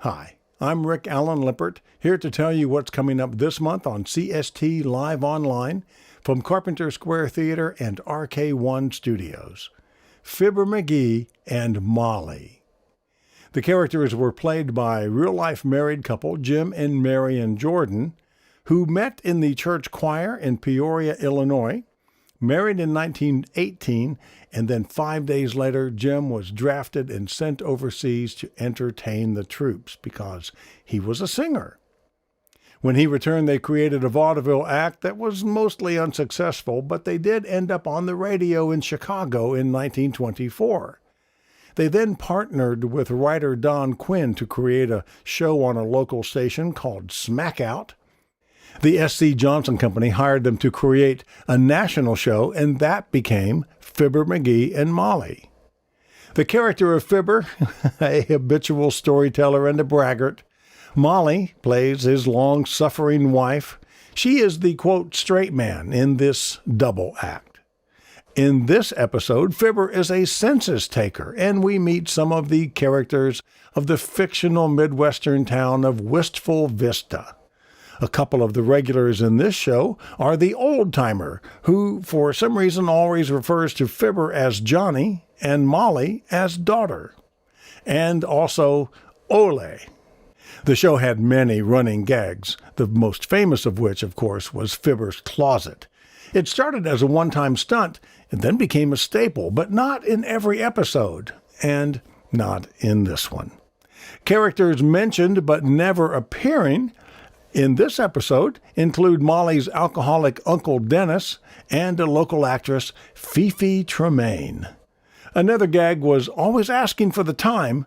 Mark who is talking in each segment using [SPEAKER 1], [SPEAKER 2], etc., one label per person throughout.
[SPEAKER 1] Hi, I'm Rick Allen Lippert, here to tell you what's coming up this month on CST Live Online from Carpenter Square Theater and RK1 Studios. Fibber, McGee, and Molly. The characters were played by real-life married couple Jim and Marion Jordan, who met in the church choir in Peoria, Illinois, married in 1918, and then 5 days later, Jim was drafted and sent overseas to entertain the troops because he was a singer. When he returned, they created a vaudeville act that was mostly unsuccessful, but they did end up on the radio in Chicago in 1924. They then partnered with writer Don Quinn to create a show on a local station called Smack Out. The S.C. Johnson Company hired them to create a national show, and that became Fibber, McGee, and Molly. The character of Fibber, a habitual storyteller and a braggart. Molly plays his long-suffering wife. She is the, quote, straight man in this double act. In this episode, Fibber is a census taker, and we meet some of the characters of the fictional Midwestern town of Wistful Vista. A couple of the regulars in this show are the old-timer, who for some reason always refers to Fibber as Johnny and Molly as daughter, and also Ole. The show had many running gags, the most famous of which, of course, was Fibber's closet. It started as a one-time stunt and then became a staple, but not in every episode, and not in this one. Characters mentioned but never appearing in this episode include Molly's alcoholic Uncle Dennis and a local actress, Fifi Tremaine. Another gag was always asking for the time,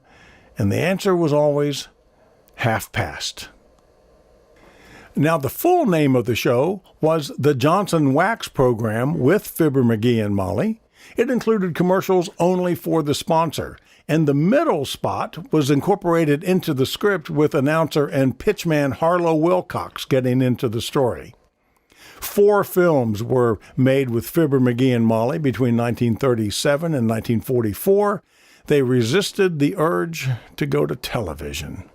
[SPEAKER 1] and the answer was always half past. Now, the full name of the show was the Johnson Wax Program with Fibber, McGee, and Molly. It included commercials only for the sponsor, and the middle spot was incorporated into the script with announcer and pitchman Harlow Wilcox getting into the story. 4 films were made with Fibber, McGee, and Molly between 1937 and 1944. They resisted the urge to go to television.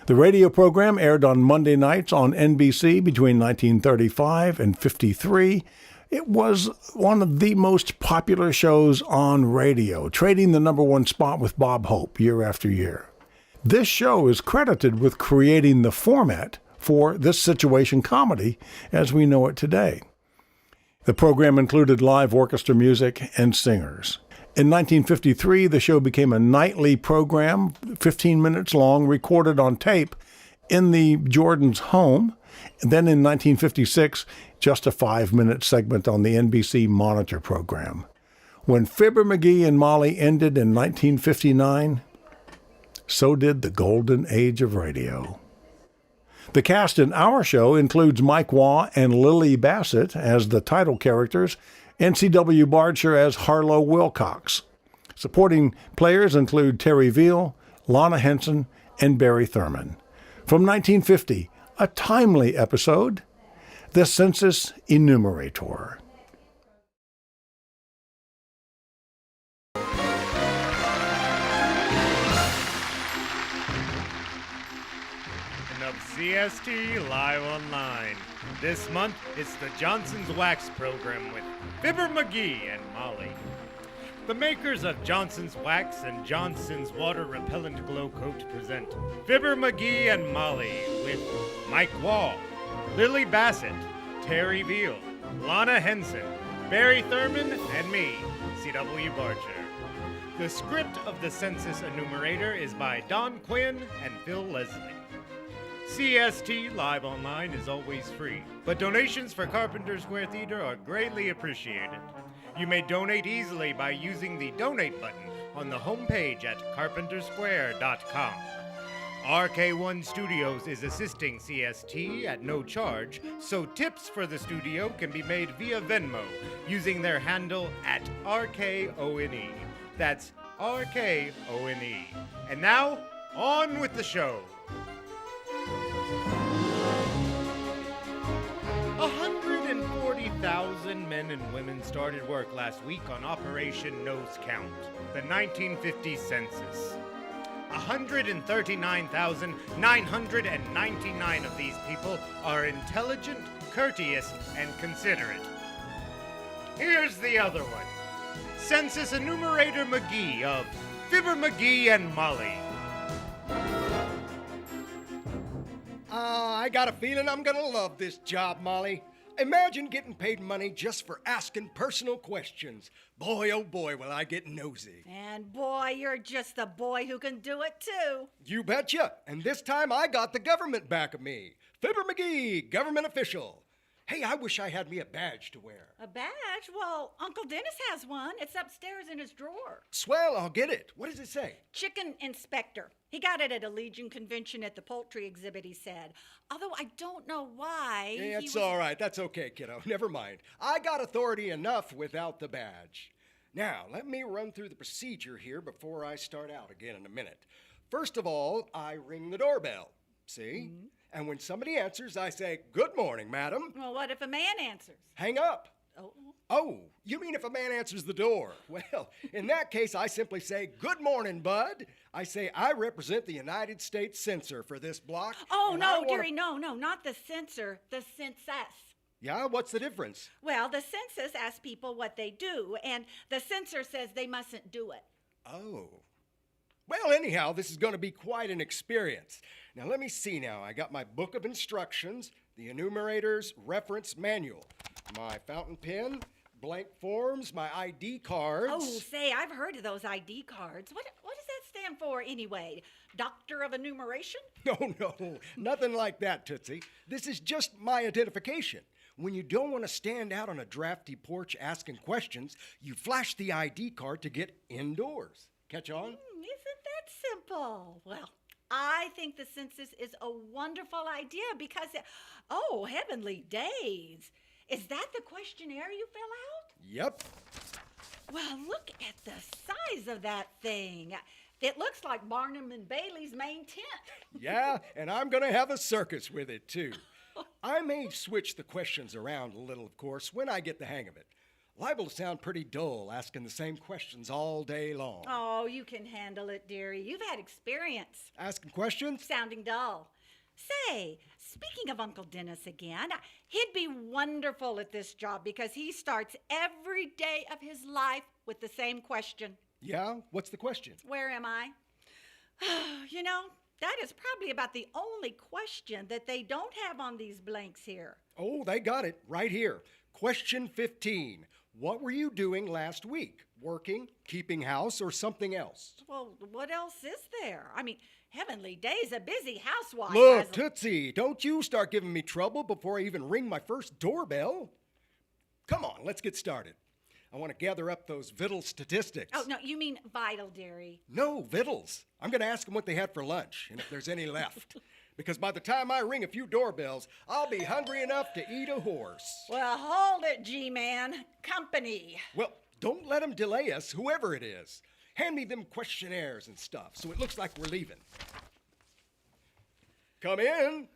[SPEAKER 1] The radio program aired on Monday nights on NBC between 1935 and 53. It was one of the most popular shows on radio, trading the #1 spot with Bob Hope year after year. This show is credited with creating the format for this situation comedy as we know it today. The program included live orchestra music and singers. In 1953, the show became a nightly program, 15 minutes long, recorded on tape in the Jordan's home. And then in 1956, just a 5-minute segment on the NBC Monitor program. When Fibber, McGee, and Molly ended in 1959, so did the golden age of radio. The cast in our show includes Mike Waugh and Lilli Bassett as the title characters, and CW Bardsher as Harlow Wilcox. Supporting players include Terry Veal, Lana Henson, and Barry Thurman. From 1950, a timely episode, the Census Enumerator.
[SPEAKER 2] CST Live Online. This month, it's the Johnson's Wax program with Fibber, McGee, and Molly. The makers of Johnson's Wax and Johnson's Water Repellent Glow Coat present Fibber, McGee, and Molly with Mike Waugh, Lilli Bassett, Terry Veal, Lana Henson, Barry Thurman, and me, CW Bardsher. The script of the Census Enumerator is by Don Quinn and Phil Leslie. CST Live Online is always free, but donations for Carpenter Square Theater are greatly appreciated. You may donate easily by using the donate button on the homepage at carpentersquare.com. RK1 Studios is assisting CST at no charge, so tips for the studio can be made via Venmo using their handle at RKONE. That's RKONE. And now, on with the show. 140,000 men and women started work last week on Operation Nose Count, the 1950 census. 139,999 of these people are intelligent, courteous, and considerate. Here's the other one. Census Enumerator McGee of Fibber, McGee, and Molly.
[SPEAKER 3] I got a feeling I'm gonna love this job, Molly. Imagine getting paid money just for asking personal questions. Boy, oh boy, will I get nosy.
[SPEAKER 4] And boy, you're just the boy who can do it too.
[SPEAKER 3] You betcha. And this time I got the government back of me. Fibber McGee, government official. Hey, I wish I had me a badge to wear.
[SPEAKER 4] A badge? Well, Uncle Dennis has one. It's upstairs in his drawer.
[SPEAKER 3] Swell, I'll get it. What does it say?
[SPEAKER 4] Chicken inspector. He got it at a Legion convention at the poultry exhibit, he said. Although I don't know why.
[SPEAKER 3] Yeah, it's all right. That's okay, kiddo. Never mind. I got authority enough without the badge. Now, let me run through the procedure here before I start out again in a minute. First of all, I ring the doorbell. See? Mm-hmm. And when somebody answers, I say, "Good morning, madam."
[SPEAKER 4] Well, what if a man answers?
[SPEAKER 3] Hang up.
[SPEAKER 4] Oh,
[SPEAKER 3] you mean if a man answers the door? Well, in that case, I simply say, "Good morning, bud." I say, "I represent the United States censor for this block."
[SPEAKER 4] Oh, no, dearie, no, not the censor, the census.
[SPEAKER 3] Yeah, what's the difference?
[SPEAKER 4] Well, the census asks people what they do, and the censor says they mustn't do it.
[SPEAKER 3] Oh. Well, anyhow, this is going to be quite an experience. Now, let me see now. I got my book of instructions, the enumerator's reference manual, my fountain pen, blank forms, my ID cards.
[SPEAKER 4] Oh, say, I've heard of those ID cards. What does that stand for anyway? Doctor of Enumeration?
[SPEAKER 3] No, nothing like that, Tootsie. This is just my identification. When you don't want to stand out on a drafty porch asking questions, you flash the ID card to get indoors. Catch on?
[SPEAKER 4] Isn't that simple? Well, I think the census is a wonderful idea because, heavenly days. Is that the questionnaire you fill out?
[SPEAKER 3] Yep.
[SPEAKER 4] Well, look at the size of that thing. It looks like Barnum and Bailey's main tent.
[SPEAKER 3] Yeah, and I'm going to have a circus with it, too. I may switch the questions around a little, of course, when I get the hang of it. Liable to sound pretty dull, asking the same questions all day long.
[SPEAKER 4] Oh, you can handle it, dearie. You've had experience.
[SPEAKER 3] Asking questions?
[SPEAKER 4] Sounding dull. Say, speaking of Uncle Dennis again, he'd be wonderful at this job because he starts every day of his life with the same question.
[SPEAKER 3] Yeah? What's the question?
[SPEAKER 4] Where am I? You know, that is probably about the only question that they don't have on these blanks here.
[SPEAKER 3] Oh, they got it right here. Question 15. What were you doing last week? Working, keeping house, or something else?
[SPEAKER 4] Well, what else is there? I mean, heavenly days, a busy housewife.
[SPEAKER 3] Look, Tootsie, don't you start giving me trouble before I even ring my first doorbell. Come on, let's get started. I want to gather up those vital statistics.
[SPEAKER 4] Oh, no, you mean vital, dearie.
[SPEAKER 3] No, vittles. I'm going to ask them what they had for lunch and if there's any left. because by the time I ring a few doorbells, I'll be hungry enough to eat a horse.
[SPEAKER 4] Well, hold it, G-Man. Company.
[SPEAKER 3] Well, don't let them delay us, whoever it is. Hand me them questionnaires and stuff so it looks like we're leaving. Come in.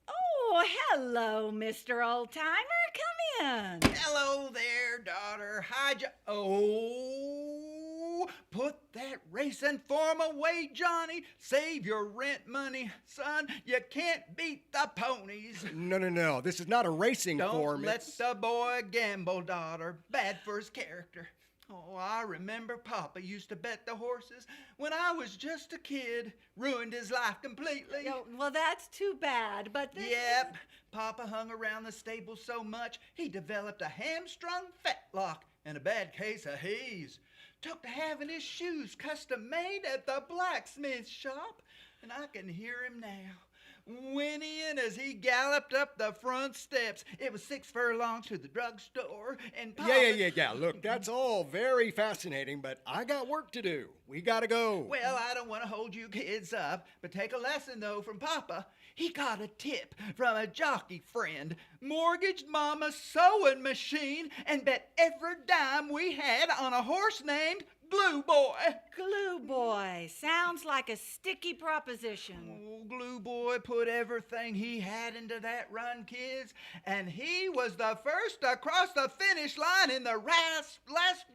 [SPEAKER 4] Oh, hello, Mr. Oldtimer. Come in.
[SPEAKER 5] Hello there, daughter. Hi, Oh, put that racing form away, Johnny. Save your rent money, son. You can't beat the ponies.
[SPEAKER 3] No. This is not a racing form.
[SPEAKER 5] Don't let the boy gamble, daughter. Bad for his character. Oh, I remember Papa used to bet the horses when I was just a kid. Ruined his life completely.
[SPEAKER 4] Oh, well, that's too bad, but this
[SPEAKER 5] Yep. Papa hung around the stable so much, he developed a hamstrung fetlock and a bad case of haze. Took to having his shoes custom made at the blacksmith shop, and I can hear him now, whinnying as he galloped up the front steps. It was 6 furlongs to the drugstore, and Papa...
[SPEAKER 3] Yeah. Look, that's all very fascinating, but I got work to do. We gotta go.
[SPEAKER 5] Well, I don't want to hold you kids up, but take a lesson, though, from Papa. He got a tip from a jockey friend, mortgaged Mama's sewing machine, and bet every dime we had on a horse named Glue Boy.
[SPEAKER 4] Glue Boy sounds like a sticky proposition.
[SPEAKER 5] Oh, Glue Boy put everything he had into that run, kids, and he was the first to cross the finish line in the last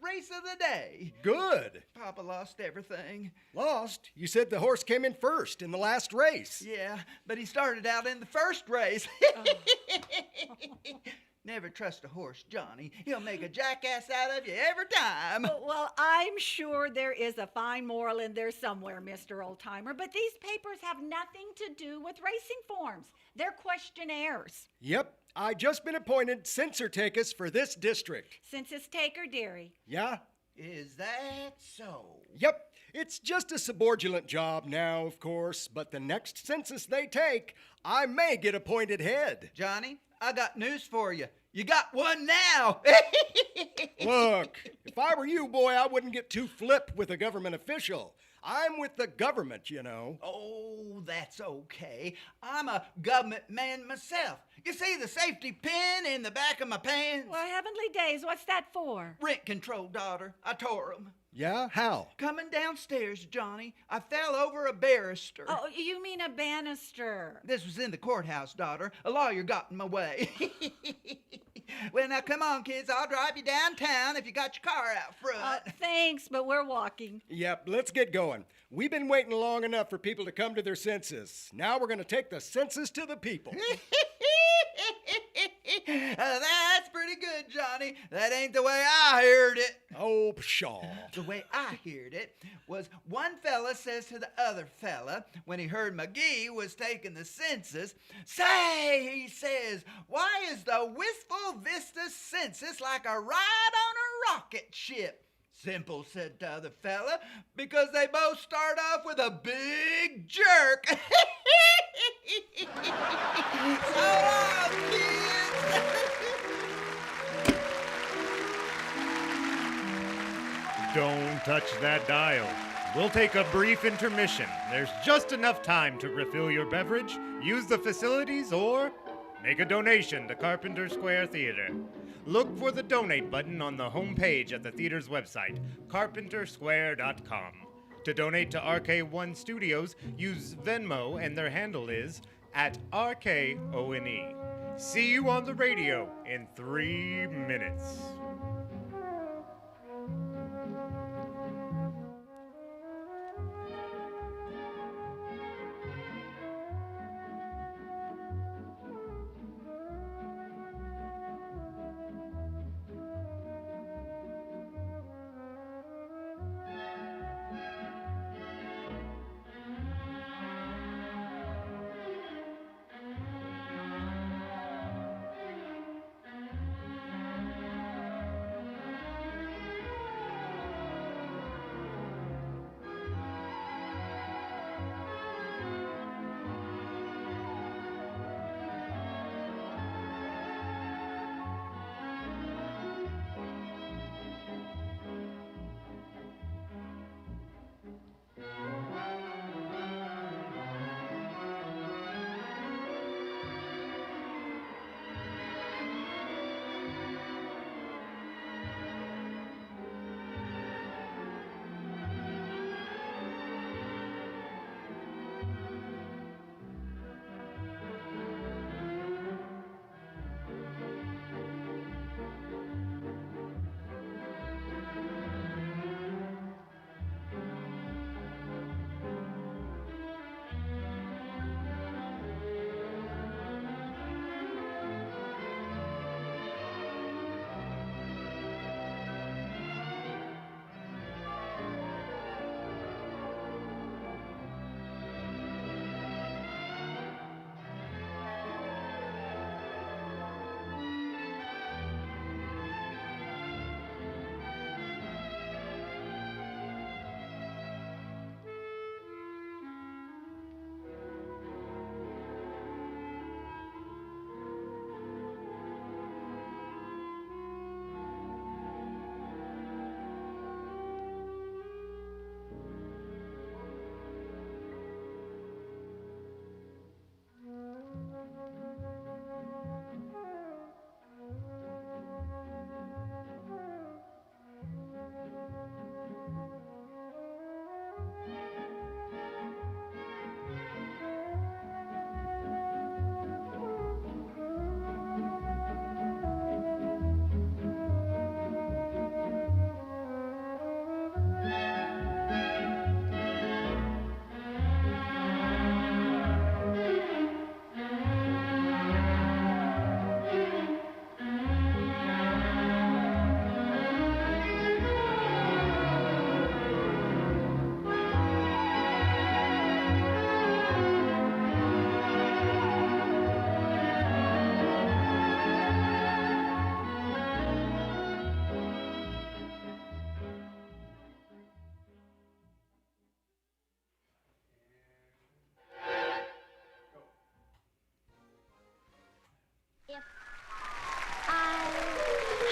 [SPEAKER 5] race of the day.
[SPEAKER 3] Good.
[SPEAKER 5] Papa lost everything.
[SPEAKER 3] Lost? You said the horse came in first in the last race.
[SPEAKER 5] Yeah, but he started out in the first race. Never trust a horse, Johnny. He'll make a jackass out of you every time.
[SPEAKER 4] Well, I'm sure there is a fine moral in there somewhere, Mr. Oldtimer, but these papers have nothing to do with racing forms. They're questionnaires.
[SPEAKER 3] Yep, I just been appointed censor takers for this district.
[SPEAKER 4] Census taker, dearie.
[SPEAKER 3] Yeah?
[SPEAKER 5] Is that so?
[SPEAKER 3] Yep, it's just a subordinate job now, of course, but the next census they take, I may get appointed head.
[SPEAKER 5] Johnny, I got news for you. You got one now.
[SPEAKER 3] Look, if I were you, boy, I wouldn't get too flip with a government official. I'm with the government, you know.
[SPEAKER 5] Oh, that's okay. I'm a government man myself. You see the safety pin in the back of my pants?
[SPEAKER 4] Well, heavenly days, what's that for?
[SPEAKER 5] Rent control, daughter. I tore 'em.
[SPEAKER 3] Yeah? How?
[SPEAKER 5] Coming downstairs, Johnny, I fell over a barrister.
[SPEAKER 4] Oh, you mean a banister.
[SPEAKER 5] This was in the courthouse, daughter. A lawyer got in my way. Well, now come on, kids. I'll drive you downtown if you got your car out front.
[SPEAKER 4] Thanks, but we're walking.
[SPEAKER 3] Yep, let's get going. We've been waiting long enough for people to come to their census. Now we're going to take the census to the people.
[SPEAKER 5] That's pretty good, Johnny. That ain't the way I heard it.
[SPEAKER 3] Oh, pshaw.
[SPEAKER 5] The way I heard it was one fella says to the other fella when he heard McGee was taking the census, "Say," he says, "why is the Wistful Vista census like a ride on a rocket ship?" "Simple," said the other fella, "because they both start off with a big jerk." So long, kids.
[SPEAKER 2] Don't touch that dial. We'll take a brief intermission. There's just enough time to refill your beverage, use the facilities, or make a donation to Carpenter Square Theater. Look for the donate button on the homepage at the theater's website, carpentersquare.com. To donate to RK1 Studios, use Venmo and their handle is @RKONE. See you on the radio in 3 minutes.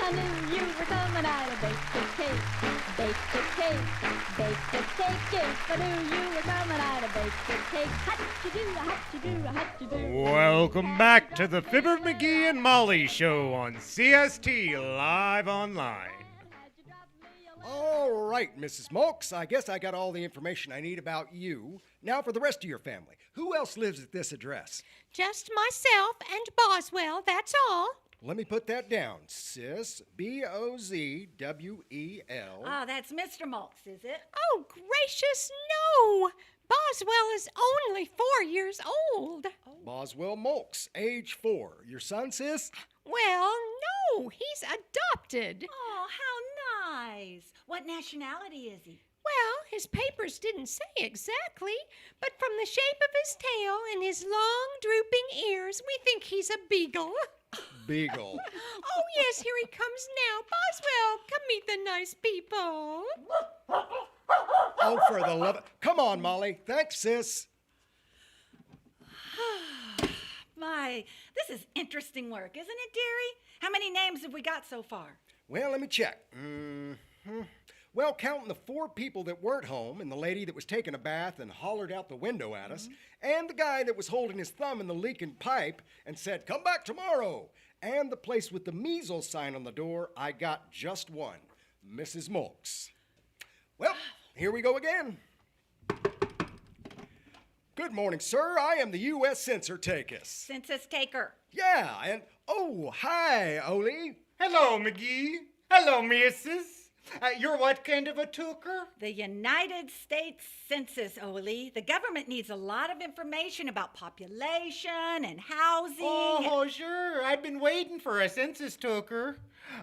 [SPEAKER 6] I knew you were coming, I'd have baked a cake, baked a cake, baked a cake. If I knew you were coming, I'd have baked a cake. Hot-cha-do.
[SPEAKER 2] Welcome back to the Fibber, McGee, and Molly Show on CST Live Online.
[SPEAKER 3] All right, Mrs. Mulks, I guess I got all the information I need about you. Now for the rest of your family. Who else lives at this address?
[SPEAKER 7] Just myself and Boswell, that's all.
[SPEAKER 3] Let me put that down. Sis, Bozwell.
[SPEAKER 4] Oh, that's Mr. Mulks, is it?
[SPEAKER 7] Oh, gracious, no. Boswell is only 4 years old.
[SPEAKER 3] Boswell Mulks, age 4. Your son, sis?
[SPEAKER 7] Well, no, he's adopted.
[SPEAKER 4] Oh, how nice. What nationality is he?
[SPEAKER 7] Well, his papers didn't say exactly, but from the shape of his tail and his long, drooping ears, we think he's a beagle.
[SPEAKER 3] Beagle.
[SPEAKER 7] Oh, yes, here he comes now. Boswell, come meet the nice people.
[SPEAKER 3] Oh, for the love of... Come on, Molly. Thanks, sis.
[SPEAKER 4] My, this is interesting work, isn't it, dearie? How many names have we got so far?
[SPEAKER 3] Well, let me check. Well, counting the 4 people that weren't home, and the lady that was taking a bath and hollered out the window at us, and the guy that was holding his thumb in the leaking pipe and said, "Come back tomorrow," and the place with the measles sign on the door, I got just one, Mrs. Mulks. Well, here we go again. Good morning, sir. I am the U.S. Census taker.
[SPEAKER 4] Census taker.
[SPEAKER 3] Yeah, and oh, hi, Ole.
[SPEAKER 2] Hello, McGee. Hello, Mrs. You're what kind of a tooker?
[SPEAKER 4] The United States Census, Ole. The government needs a lot of information about population and housing.
[SPEAKER 2] Oh, sure. I've been waiting for a census tooker.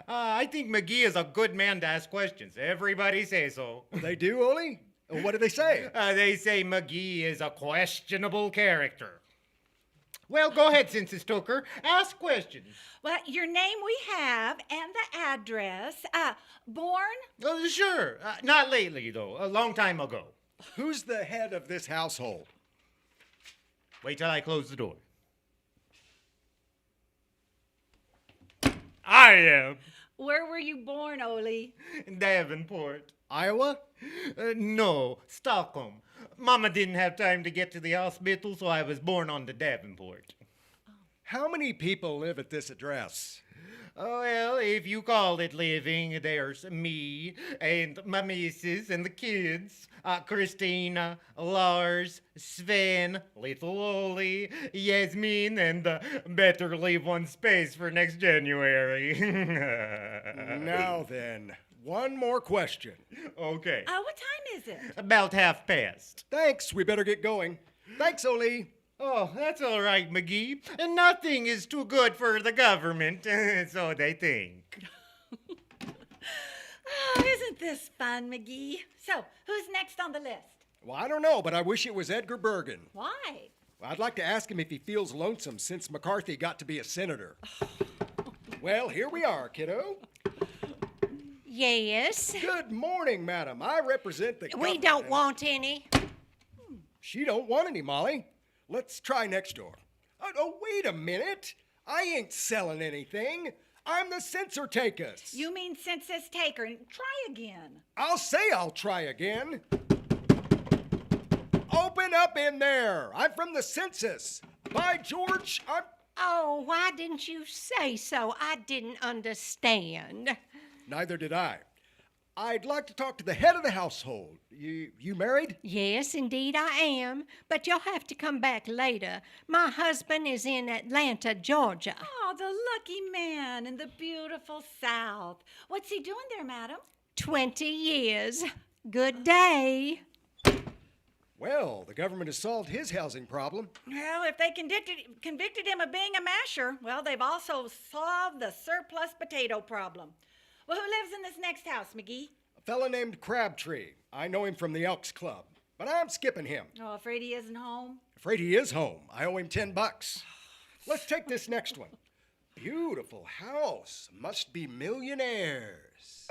[SPEAKER 2] I think McGee is a good man to ask questions. Everybody says so.
[SPEAKER 3] They do, Ole? What do they say?
[SPEAKER 2] They say McGee is a questionable character. Well, go ahead, census tooker. Ask questions.
[SPEAKER 4] Well, your name we have and the address. Born?
[SPEAKER 2] Oh, sure. Not lately, though. A long time ago.
[SPEAKER 3] Who's the head of this household?
[SPEAKER 2] Wait till I close the door. I am.
[SPEAKER 4] Where were you born, Ole?
[SPEAKER 2] Davenport.
[SPEAKER 3] Iowa?
[SPEAKER 2] No, Stockholm. Mama didn't have time to get to the hospital, so I was born on the Davenport.
[SPEAKER 3] How many people live at this address?
[SPEAKER 2] Oh, well, if you call it living, there's me and my missus and the kids. Christina, Lars, Sven, little Oli, Yasmin, and better leave one space for next January.
[SPEAKER 3] Now then, one more question.
[SPEAKER 2] Okay.
[SPEAKER 4] What time is it?
[SPEAKER 2] About 1:30.
[SPEAKER 3] Thanks, we better get going. Thanks, Ole.
[SPEAKER 2] Oh, that's all right, McGee. And nothing is too good for the government, so they think.
[SPEAKER 4] Oh, isn't this fun, McGee? So, who's next on the list?
[SPEAKER 3] Well, I don't know, but I wish it was Edgar Bergen.
[SPEAKER 4] Why?
[SPEAKER 3] Well, I'd like to ask him if he feels lonesome since McCarthy got to be a senator. Well, here we are, kiddo.
[SPEAKER 7] Yes.
[SPEAKER 3] Good morning, madam. I represent the
[SPEAKER 7] We
[SPEAKER 3] government.
[SPEAKER 7] don't want any.
[SPEAKER 3] She don't want any, Molly. Let's try next door. Oh, wait a minute. I ain't selling anything. I'm the census taker.
[SPEAKER 4] You mean census taker. Try again.
[SPEAKER 3] I'll say I'll try again. Open up in there. I'm from the census. By George, I'm...
[SPEAKER 7] Oh, why didn't you say so? I didn't understand.
[SPEAKER 3] Neither did I. I'd like to talk to the head of the household. You married?
[SPEAKER 7] Yes, indeed I am. But you'll have to come back later. My husband is in Atlanta, Georgia.
[SPEAKER 4] Oh, the lucky man in the beautiful South. What's he doing there, madam?
[SPEAKER 7] 20 years. Good day.
[SPEAKER 3] Well, the government has solved his housing problem.
[SPEAKER 4] Well, if they convicted him of being a masher, well, they've also solved the surplus potato problem. Well, who lives in this next house, McGee?
[SPEAKER 3] A fella named Crabtree. I know him from the Elks Club, but I'm skipping him.
[SPEAKER 4] Oh, afraid he isn't home?
[SPEAKER 3] Afraid he is home. I owe him $10. Let's take this next one. Beautiful house. Must be millionaires.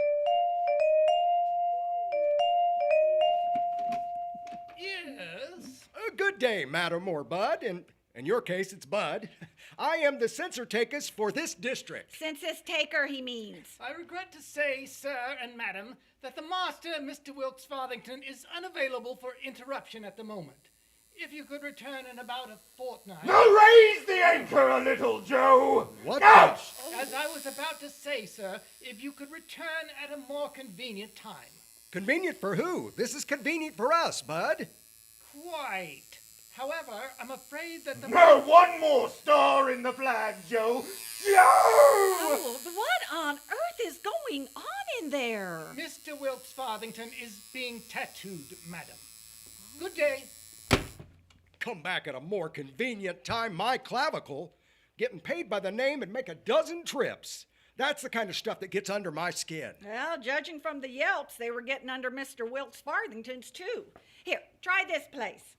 [SPEAKER 2] Yes.
[SPEAKER 3] Good day, madam or bud, and In your case, it's Bud. I am the census takers for this district.
[SPEAKER 4] Census taker, he means.
[SPEAKER 8] I regret to say, sir and madam, that the master, Mr. Wilkes Farthington, is unavailable for interruption at the moment. If you could return in about a fortnight.
[SPEAKER 9] Now raise the anchor a little, Joe.
[SPEAKER 3] What?
[SPEAKER 9] Ouch!
[SPEAKER 8] As I was about to say, sir, if you could return at a more convenient time.
[SPEAKER 3] Convenient for who? This is convenient for us, Bud.
[SPEAKER 8] Quite. However, I'm afraid that the...
[SPEAKER 9] No, one more star in the flag, Joe. Joe!
[SPEAKER 4] Oh, what on earth is going on in there?
[SPEAKER 8] Mr. Wilkes Farthington is being tattooed, madam. Good day.
[SPEAKER 3] Come back at a more convenient time, my clavicle. Getting paid by the name and make a dozen trips. That's the kind of stuff that gets under my skin.
[SPEAKER 4] Well, judging from the yelps, they were getting under Mr. Wilkes Farthington's too. Here, try this place.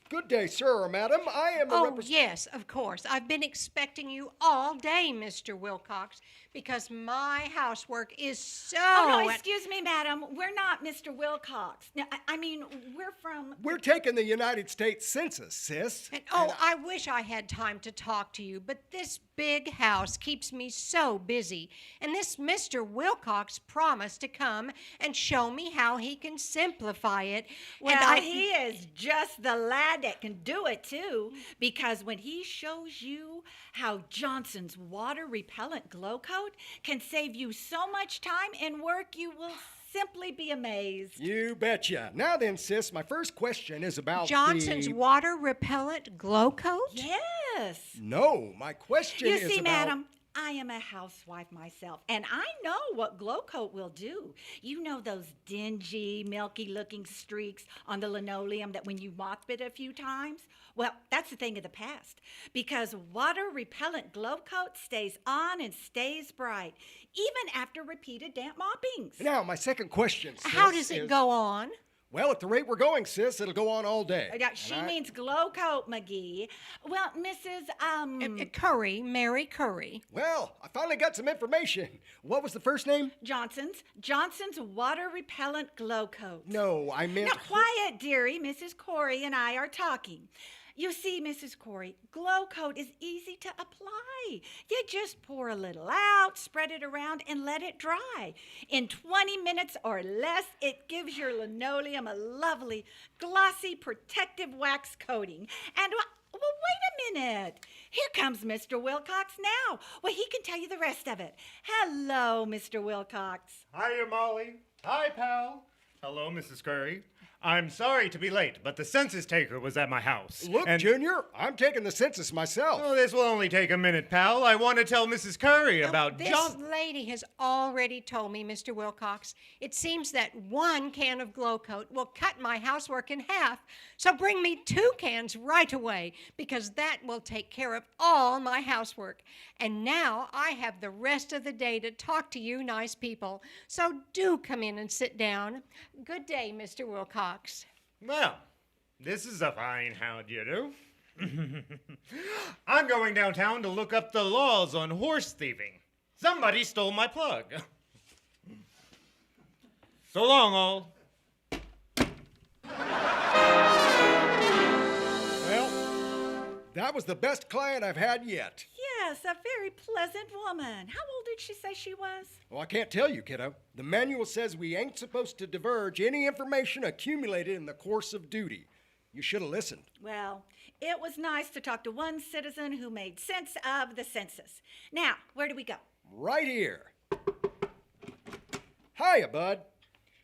[SPEAKER 3] Good day, sir or madam. I am
[SPEAKER 7] Oh, yes, of course. I've been expecting you all day, Mr. Wilcox, because my housework is so...
[SPEAKER 4] Oh, no, excuse me, madam. We're not Mr. Wilcox. No, I mean, we're from...
[SPEAKER 3] We're taking the United States Census, sis.
[SPEAKER 7] And, oh, I wish I had time to talk to you, but this big house keeps me so busy. And this Mr. Wilcox promised to come and show me how he can simplify it.
[SPEAKER 4] Well, he is just the lad that can do it, too, because when he shows you how Johnson's water repellent glow coat can save you so much time and work, you will simply be amazed.
[SPEAKER 3] You betcha. Now then, sis, my first question is about
[SPEAKER 7] Johnson's water repellent glow coat?
[SPEAKER 4] Yes.
[SPEAKER 3] No, my question is
[SPEAKER 4] You see,
[SPEAKER 3] about...
[SPEAKER 4] madam, I am a housewife myself, and I know what glow coat will do. You know those dingy, milky-looking streaks on the linoleum that when you mop it a few times? Well, that's a thing of the past, because water-repellent glow coat stays on and stays bright, even after repeated damp moppings.
[SPEAKER 3] Now, my second question, sis,
[SPEAKER 7] How does it go on?
[SPEAKER 3] Well, at the rate we're going, sis, it'll go on all day.
[SPEAKER 4] She means glow coat, McGee. Well, Mrs.
[SPEAKER 7] Curry, Mary Curry.
[SPEAKER 3] Well, I finally got some information. What was the first name?
[SPEAKER 4] Johnson's water repellent glow coat.
[SPEAKER 3] No, I meant...
[SPEAKER 4] Now, quiet, dearie. Mrs. Corey and I are talking. You see, Mrs. Corey, glow coat is easy to apply. You just pour a little out, spread it around, and let it dry. In 20 minutes or less, it gives your linoleum a lovely, glossy, protective wax coating. And, well, wait a minute. Here comes Mr. Wilcox now. Well, he can tell you the rest of it. Hello, Mr. Wilcox.
[SPEAKER 2] Hiya, Molly. Hi, pal. Hello, Mrs. Curry. I'm sorry to be late, but the census taker was at my house.
[SPEAKER 3] Look, Junior, I'm taking the census myself.
[SPEAKER 2] Oh, this will only take a minute, pal. I want to tell Mrs. Curry about
[SPEAKER 7] This lady has already told me, Mr. Wilcox. It seems that 1 can of glow coat will cut my housework in half. So bring me 2 cans right away, because that will take care of all my housework. And now I have the rest of the day to talk to you nice people. So do come in and sit down. Good day, Mr. Wilcox.
[SPEAKER 2] Well, this is a fine how do you do. I'm going downtown to look up the laws on horse thieving. Somebody stole my plug. So long, all.
[SPEAKER 3] Well, that was the best client I've had yet.
[SPEAKER 4] Yes, a very pleasant woman. How old did she say she was?
[SPEAKER 3] Well, I can't tell you, kiddo. The manual says we ain't supposed to divulge any information accumulated in the course of duty. You should have listened.
[SPEAKER 4] Well, it was nice to talk to one citizen who made sense of the census. Now, where do we go?
[SPEAKER 3] Right here. Hiya, Bud.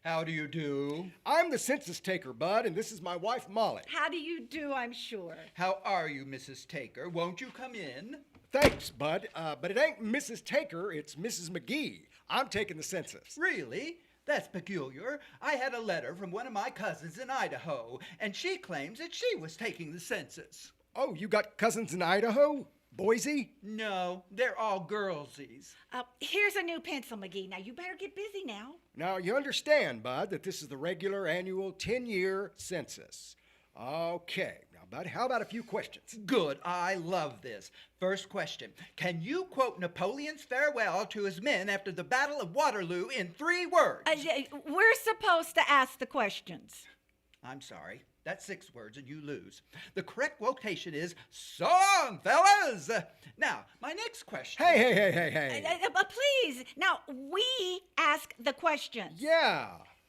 [SPEAKER 5] How do you do?
[SPEAKER 3] I'm the census taker, Bud, and this is my wife, Molly.
[SPEAKER 4] How do you do, I'm sure.
[SPEAKER 5] How are you, Mrs. Taker? Won't you come in?
[SPEAKER 3] Thanks, Bud, but it ain't Mrs. Taker, it's Mrs. McGee. I'm taking the census.
[SPEAKER 5] Really? That's peculiar. I had a letter from one of my cousins in Idaho, and she claims that she was taking the census.
[SPEAKER 3] Oh, you got cousins in Idaho? Boise?
[SPEAKER 5] No, they're all girlsies.
[SPEAKER 4] Here's a new pencil, McGee. Now, you better get busy now.
[SPEAKER 3] Now, you understand, Bud, that this is the regular annual 10-year census. Okay. Now, Bud, how about a few questions?
[SPEAKER 5] Good. I love this. First question. Can you quote Napoleon's farewell to his men after the Battle of Waterloo in 3 words?
[SPEAKER 4] We're supposed to ask the questions.
[SPEAKER 5] I'm sorry. That's 6 words and you lose. The correct quotation is song, fellas. Now, my next question.
[SPEAKER 3] Hey.
[SPEAKER 4] Please, now we ask the questions.
[SPEAKER 3] Yeah.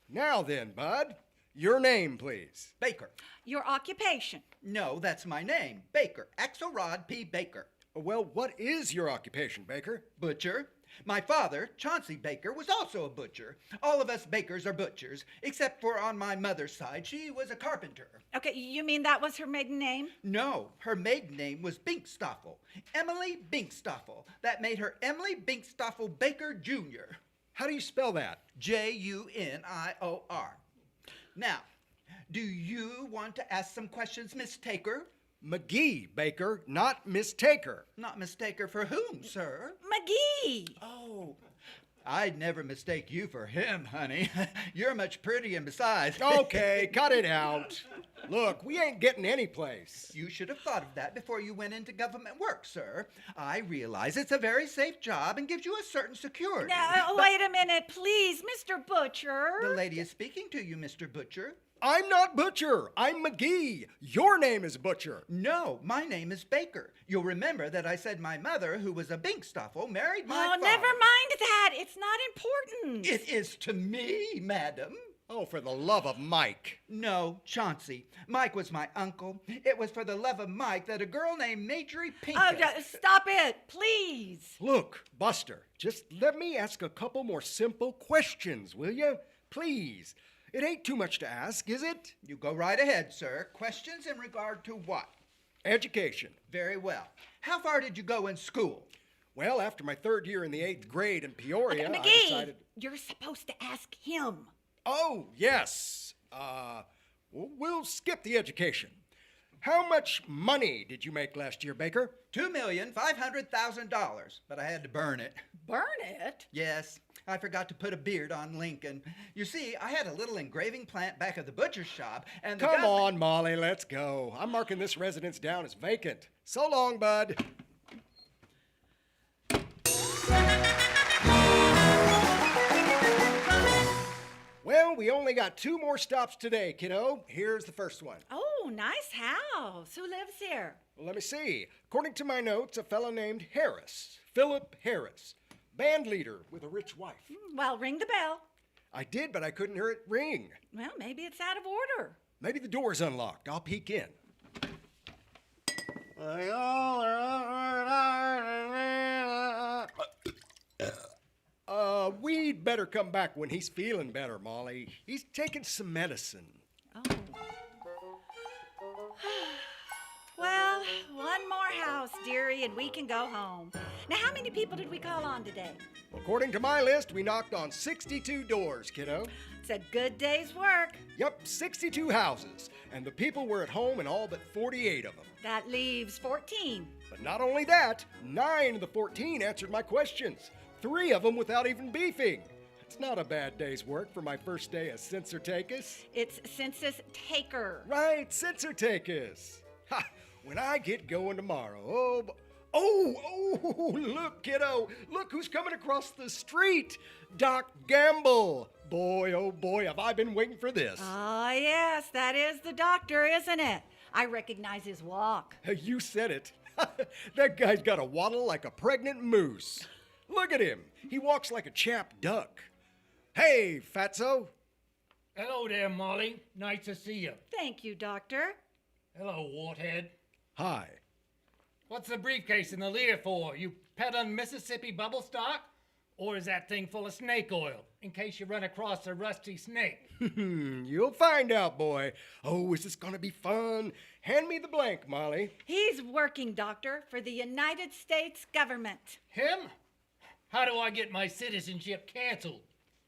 [SPEAKER 3] Now then, bud. Your name, please.
[SPEAKER 5] Baker.
[SPEAKER 4] Your occupation.
[SPEAKER 5] No, that's my name. Baker. Axelrod P. Baker.
[SPEAKER 3] Well, what is your occupation, Baker?
[SPEAKER 5] Butcher. My father, Chauncey Baker, was also a butcher. All of us Bakers are butchers, except for on my mother's side. She was a carpenter.
[SPEAKER 4] Okay, you mean that was her maiden name?
[SPEAKER 5] No, her maiden name was Binkstoffel. Emily Binkstoffel. That made her Emily Binkstoffel Baker Jr.
[SPEAKER 3] How do you spell that?
[SPEAKER 5] Junior. Now, do you want to ask some questions, Miss Taker?
[SPEAKER 3] McGee, Baker, not Miss Taker.
[SPEAKER 5] Not mistaker for whom, sir?
[SPEAKER 4] McGee.
[SPEAKER 5] Oh, I'd never mistake you for him, honey. You're much pretty, and besides...
[SPEAKER 3] Okay, cut it out. Look, we ain't getting any place.
[SPEAKER 5] You should have thought of that before you went into government work, sir. I realize it's a very safe job and gives you a certain security.
[SPEAKER 4] Now, wait a minute, please, Mr. Butcher.
[SPEAKER 5] The lady is speaking to you, Mr. Butcher.
[SPEAKER 3] I'm not Butcher. I'm McGee. Your name is Butcher.
[SPEAKER 5] No, my name is Baker. You'll remember that I said my mother, who was a Binkstoffel, married my father.
[SPEAKER 4] Never mind that. It's not important.
[SPEAKER 5] It is to me, madam.
[SPEAKER 3] Oh, for the love of Mike.
[SPEAKER 5] No, Chauncey. Mike was my uncle. It was for the love of Mike that a girl named Marjorie Pincus...
[SPEAKER 4] Oh, stop it, please.
[SPEAKER 3] Look, Buster, just let me ask a couple more simple questions, will you? Please. It ain't too much to ask, is it?
[SPEAKER 5] You go right ahead, sir. Questions in regard to what?
[SPEAKER 3] Education.
[SPEAKER 5] Very well. How far did you go in school?
[SPEAKER 3] Well, after my 3rd year in the 8th grade in Peoria,
[SPEAKER 4] McGee,
[SPEAKER 3] I decided...
[SPEAKER 4] you're supposed to ask him.
[SPEAKER 3] Oh, yes. We'll skip the education. How much money did you make last year, Baker?
[SPEAKER 5] $2,500,000, but I had to burn it.
[SPEAKER 4] Burn it?
[SPEAKER 5] Yes, I forgot to put a beard on Lincoln. You see, I had a little engraving plant back of the butcher's shop, and the
[SPEAKER 3] Come on, Molly, let's go. I'm marking this residence down as vacant. So long, bud. Well, we only got 2 more stops today, kiddo. Here's the first one.
[SPEAKER 4] Oh, nice house. Who lives here?
[SPEAKER 3] Well, let me see. According to my notes, a fellow named Harris, Philip Harris, band leader with a rich wife.
[SPEAKER 4] Well, ring the bell.
[SPEAKER 3] I did, but I couldn't hear it ring.
[SPEAKER 4] Well, maybe it's out of order.
[SPEAKER 3] Maybe the door's unlocked. I'll peek in. We'd better come back when he's feeling better, Molly. He's taking some medicine.
[SPEAKER 4] Oh. Well, one more house, dearie, and we can go home. Now, how many people did we call on today?
[SPEAKER 3] According to my list, we knocked on 62 doors, kiddo.
[SPEAKER 4] It's a good day's work.
[SPEAKER 3] Yep, 62 houses. And the people were at home in all but 48 of them.
[SPEAKER 4] That leaves 14.
[SPEAKER 3] But not only that, 9 of the 14 answered my questions. 3 of them without even beefing. It's not a bad day's work for my first day as Census Takus.
[SPEAKER 4] It's Census Taker.
[SPEAKER 3] Right, Census Takus. Ha! When I get going tomorrow, oh, look, kiddo. Look who's coming across the street. Doc Gamble. Boy, oh boy, have I been waiting for this.
[SPEAKER 4] Oh, yes, that is the doctor, isn't it? I recognize his walk.
[SPEAKER 3] You said it. That guy's got a waddle like a pregnant moose. Look at him. He walks like a chapped duck. Hey, Fatso.
[SPEAKER 10] Hello there, Molly. Nice to see you.
[SPEAKER 4] Thank you, doctor.
[SPEAKER 10] Hello, Warthead.
[SPEAKER 3] Hi.
[SPEAKER 10] What's the briefcase in the leer for? You peddling Mississippi bubble stock? Or is that thing full of snake oil, in case you run across a rusty snake?
[SPEAKER 3] You'll find out, boy. Oh, is this gonna be fun? Hand me the blank, Molly.
[SPEAKER 4] He's working, doctor, for the United States government.
[SPEAKER 10] Him? How do I get my citizenship canceled?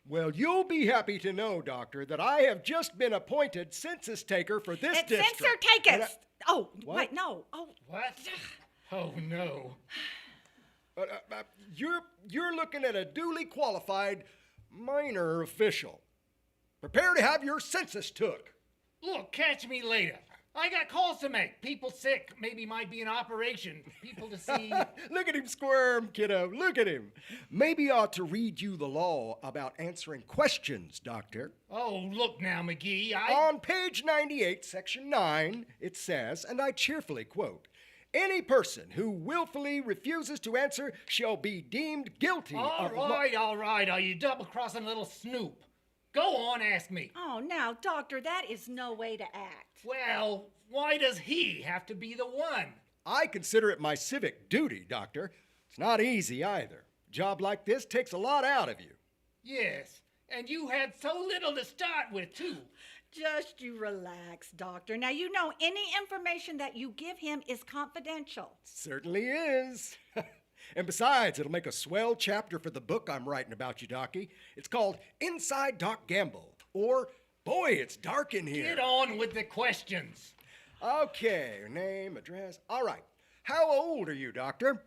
[SPEAKER 3] Well, you'll be happy to know, Doctor, that I have just been appointed census taker for this district.
[SPEAKER 4] Census Takus! Oh,
[SPEAKER 3] What?
[SPEAKER 4] wait, no. Oh,
[SPEAKER 10] What? Oh, no.
[SPEAKER 3] You're looking at a duly qualified minor official. Prepare to have your census took.
[SPEAKER 10] Look, catch me later. I got calls to make. People sick. Maybe might be an operation. People to see.
[SPEAKER 3] Look at him squirm, kiddo. Look at him. Maybe I ought to read you the law about answering questions, Doctor.
[SPEAKER 10] Oh, look now, McGee.
[SPEAKER 3] On page 98, section 9, it says, and I cheerfully quote, any person who willfully refuses to answer shall be deemed guilty of...
[SPEAKER 10] All right. Are you double-crossing little snoop? Go on, ask me.
[SPEAKER 4] Oh, now, Doctor, that is no way to act.
[SPEAKER 10] Well, why does he have to be the one?
[SPEAKER 3] I consider it my civic duty, Doctor. It's not easy either. A job like this takes a lot out of you.
[SPEAKER 10] Yes, and you had so little to start with, too.
[SPEAKER 4] Just you relax, Doctor. Now, you know any information that you give him is confidential.
[SPEAKER 3] Certainly is. And besides, it'll make a swell chapter for the book I'm writing about you, Docky. It's called Inside Doc Gamble, or Boy, It's Dark in Here.
[SPEAKER 10] Get on with the questions.
[SPEAKER 3] Okay, name, address. All right. How old are you, Doctor?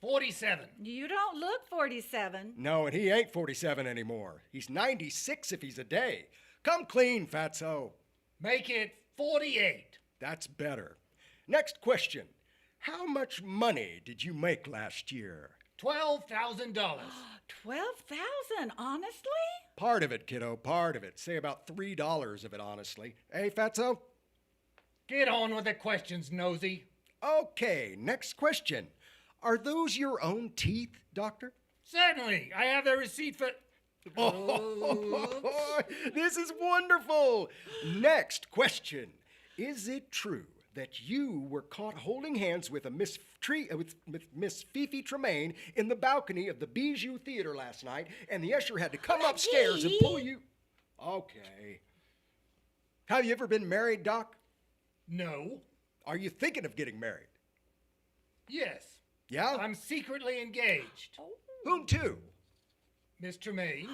[SPEAKER 10] 47.
[SPEAKER 4] You don't look 47.
[SPEAKER 3] No, and he ain't 47 anymore. He's 96 if he's a day. Come clean, fatso.
[SPEAKER 10] Make it 48.
[SPEAKER 3] That's better. Next question. How much money did you make last year?
[SPEAKER 10] $12,000.
[SPEAKER 4] 12,000, honestly?
[SPEAKER 3] Part of it, kiddo, part of it. Say about $3 of it, honestly. Hey, fatso?
[SPEAKER 10] Get on with the questions, nosy.
[SPEAKER 3] Okay, next question. Are those your own teeth, Doctor?
[SPEAKER 10] Certainly. I have the receipt for...
[SPEAKER 3] Oh, this is wonderful. Next question. Is it true that you were caught holding hands with Miss Fifi Tremaine in the balcony of the Bijou Theater last night, and the usher had to come upstairs and pull you... Okay. Have you ever been married, Doc?
[SPEAKER 10] No.
[SPEAKER 3] Are you thinking of getting married?
[SPEAKER 10] Yes.
[SPEAKER 3] Yeah?
[SPEAKER 10] I'm secretly engaged.
[SPEAKER 3] Whom to?
[SPEAKER 10] Miss Tremaine.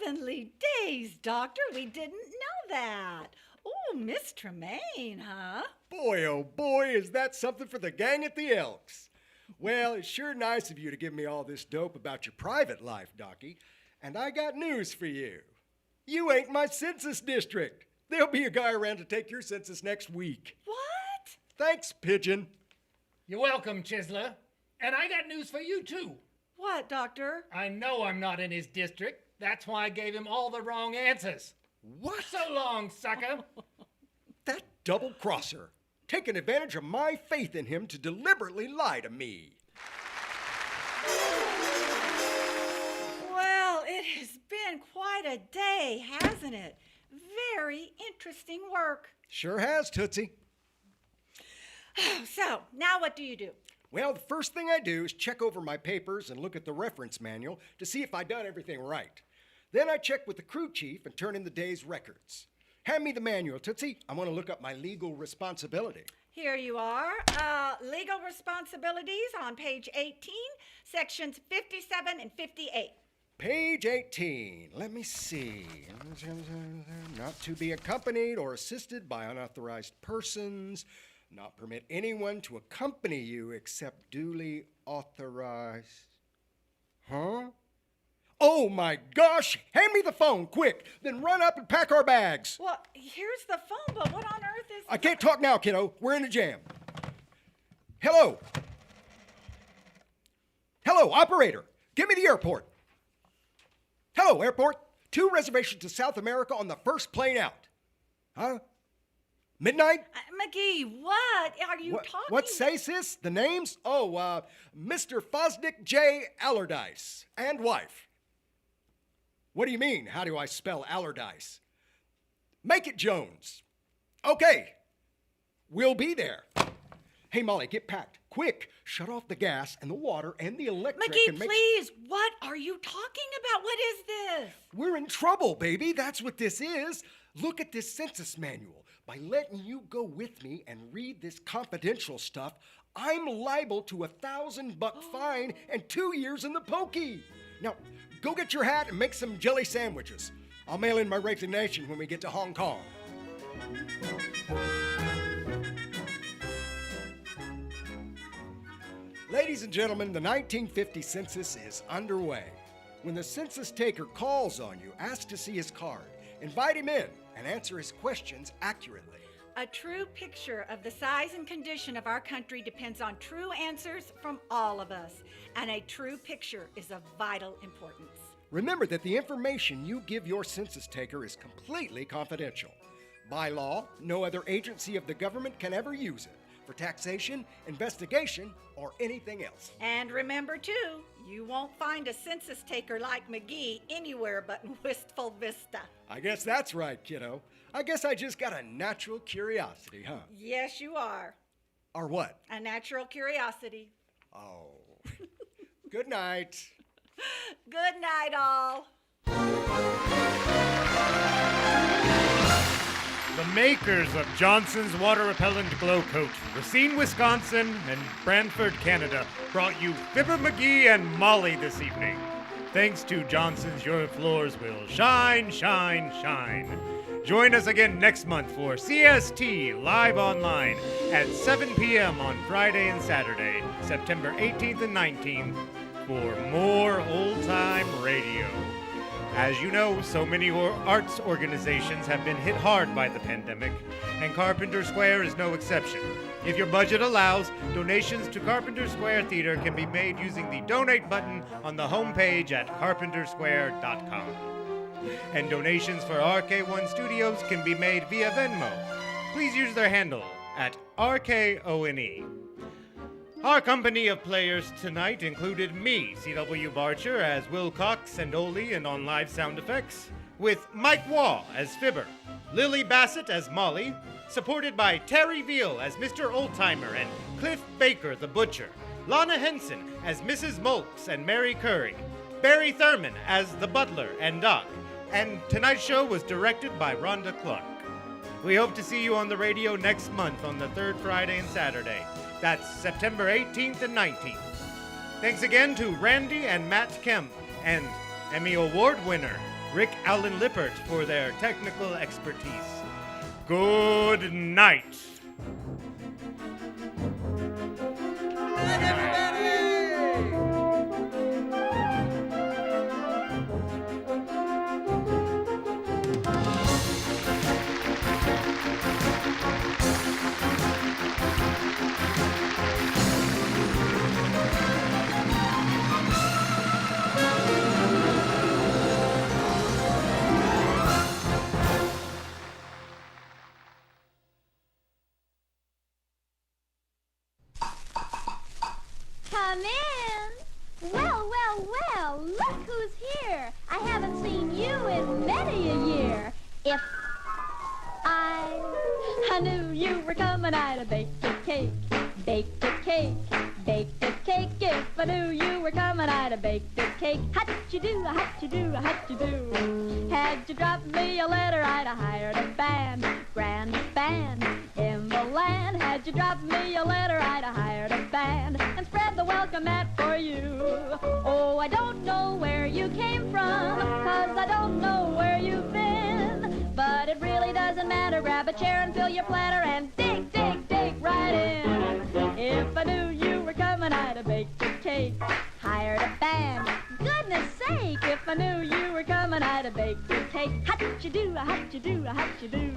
[SPEAKER 4] Heavenly days, Doctor. We didn't know that. Oh, Miss Tremaine, huh?
[SPEAKER 3] Boy, oh boy, is that something for the gang at the Elks. Well, it's sure nice of you to give me all this dope about your private life, Docky. And I got news for you. You ain't my census district. There'll be a guy around to take your census next week.
[SPEAKER 4] What?
[SPEAKER 3] Thanks, Pigeon.
[SPEAKER 10] You're welcome, Chisler. And I got news for you, too.
[SPEAKER 4] What, Doctor?
[SPEAKER 10] I know I'm not in his district. That's why I gave him all the wrong answers.
[SPEAKER 3] What?
[SPEAKER 10] So long, sucker.
[SPEAKER 3] That double-crosser. Taking advantage of my faith in him to deliberately lie to me.
[SPEAKER 4] Well, it has been quite a day, hasn't it? Very interesting work.
[SPEAKER 3] Sure has, Tootsie.
[SPEAKER 4] So, now what do you do?
[SPEAKER 3] Well, the first thing I do is check over my papers and look at the reference manual to see if I done everything right. Then I check with the crew chief and turn in the day's records. Hand me the manual, Tootsie. I want to look up my legal responsibility.
[SPEAKER 4] Here you are. Legal responsibilities on page 18, sections 57 and 58.
[SPEAKER 3] Page 18. Let me see. Not to be accompanied or assisted by unauthorized persons. Not permit anyone to accompany you except duly authorized. Huh? Oh my gosh! Hand me the phone, quick! Then run up and pack our bags.
[SPEAKER 4] Well, here's the phone, but what on earth is...
[SPEAKER 3] I can't talk now, kiddo. We're in a jam. Hello? Hello, operator. Give me the airport. Hello, airport. 2 reservations to South America on the first plane out. Huh? Midnight?
[SPEAKER 4] McGee, what are you talking...
[SPEAKER 3] What say, sis? The names? Oh, Mr. Fosdick J. Allardyce and wife. What do you mean? How do I spell Allardyce? Make it Jones. Okay. We'll be there. Hey, Molly, get packed. Quick. Shut off the gas and the water and the electric.
[SPEAKER 4] McGee, please. What are you talking about? What is this?
[SPEAKER 3] We're in trouble, baby. That's what this is. Look at this census manual. By letting you go with me and read this confidential stuff, I'm liable to $1,000 fine and 2 years in the pokey. Now, go get your hat and make some jelly sandwiches. I'll mail in my resignation when we get to Hong Kong. Ladies and gentlemen, the 1950 census is underway. When the census taker calls on you, ask to see his card, invite him in, and answer his questions accurately.
[SPEAKER 4] A true picture of the size and condition of our country depends on true answers from all of us, and a true picture is of vital importance.
[SPEAKER 3] Remember that the information you give your census taker is completely confidential. By law, no other agency of the government can ever use it for taxation, investigation, or anything else.
[SPEAKER 4] And remember, too, you won't find a census taker like McGee anywhere but in Wistful Vista.
[SPEAKER 3] I guess that's right, kiddo. I guess I just got a natural curiosity, huh?
[SPEAKER 4] Yes, you are.
[SPEAKER 3] Or what?
[SPEAKER 4] A natural curiosity.
[SPEAKER 3] Oh. Good night.
[SPEAKER 4] Good night, all.
[SPEAKER 2] The makers of Johnson's Water Repellent Glow Coat, Racine, Wisconsin, and Brantford, Canada, brought you Fibber, McGee, and Molly this evening. Thanks to Johnson's, your floors will shine, shine, shine. Join us again next month for CST Live Online at 7 p.m. on Friday and Saturday, September 18th and 19th, for more old-time radio. As you know, so many arts organizations have been hit hard by the pandemic, and Carpenter Square is no exception. If your budget allows, donations to Carpenter Square Theater can be made using the donate button on the homepage at carpentersquare.com. And donations for RK1 Studios can be made via Venmo. Please use their handle at RKONE. Our company of players tonight included me, CW Bardsher, as Will Cox and Oli and on live sound effects, with Mike Waugh as Fibber, Lilli Bassett as Molly, supported by Terry Veal as Mr. Oldtimer and Cliff Baker the Butcher, Lana Henson as Mrs. Molks and Mary Curry, Barry Thurman as the Butler and Doc, and tonight's show was directed by Rhonda Clark. We hope to see you on the radio next month on the third Friday and Saturday. That's September 18th and 19th. Thanks again to Randy and Matt Kemp and Emmy Award winner Rick Allen Lippert for their technical expertise. Good night.
[SPEAKER 6] Come in. Well, well, well, look who's here. I haven't seen you in many a year. If I knew you were coming, I'd have baked a cake, baked a cake, baked a cake. If I knew you were coming, I'd have baked a cake. How'd you do, how'd you do, how'd you do? Had you dropped me a letter, I'd have hired a band, grand band in the land. Had you dropped me a letter, I'd have hired a band and spread the welcome mat for you. Oh, I don't know where you came from, 'cause I don't know where you've been. But it really doesn't matter. Grab a chair and fill your platter and dig, dig, dig right in. If I knew you were coming, I'd have baked a cake, hired a band. Goodness sake, if I knew you were coming, I'd have baked a cake. How'd you do, how'd you do, how'd you do?